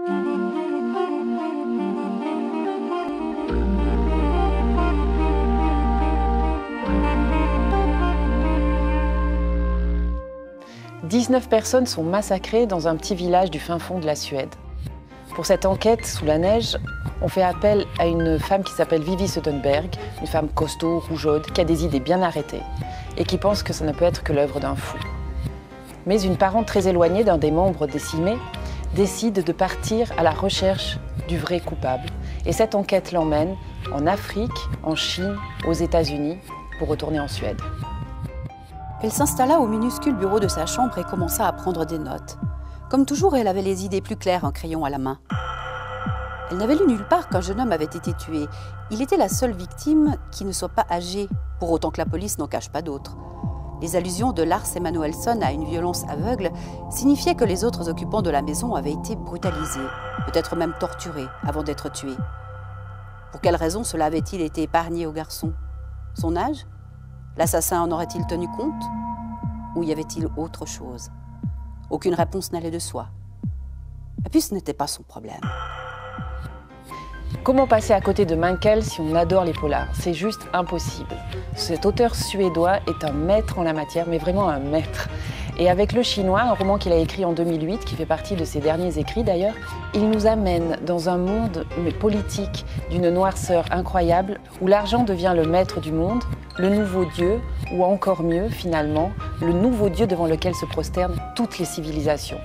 19 personnes sont massacrées dans un petit village du fin fond de la Suède. Pour cette enquête sous la neige, on fait appel à une femme qui s'appelle Vivi Sotenberg, une femme costaud, rougeaude, qui a des idées bien arrêtées et qui pense que ça ne peut être que l'œuvre d'un fou. Mais une parente très éloignée d'un des membres décimés décide de partir à la recherche du vrai coupable. Et cette enquête l'emmène en Afrique, en Chine, aux États-Unis, pour retourner en Suède. Elle s'installa au minuscule bureau de sa chambre et commença à prendre des notes. Comme toujours, elle avait les idées plus claires, un crayon à la main. Elle n'avait lu nulle part qu'un jeune homme avait été tué. Il était la seule victime qui ne soit pas âgée, pour autant que la police n'en cache pas d'autres. Les allusions de Lars Emanuelsson à une violence aveugle signifiaient que les autres occupants de la maison avaient été brutalisés, peut-être même torturés, avant d'être tués. Pour quelle raison cela avait-il été épargné au garçon? Son âge? L'assassin en aurait-il tenu compte? Ou y avait-il autre chose? Aucune réponse n'allait de soi. Et puis ce n'était pas son problème. Comment passer à côté de Mankell si on adore les polars? C'est juste impossible. Cet auteur suédois est un maître en la matière, mais vraiment un maître. Et avec Le Chinois, un roman qu'il a écrit en 2008, qui fait partie de ses derniers écrits d'ailleurs, il nous amène dans un monde politique d'une noirceur incroyable, où l'argent devient le maître du monde, le nouveau dieu, ou encore mieux finalement, le nouveau dieu devant lequel se prosternent toutes les civilisations.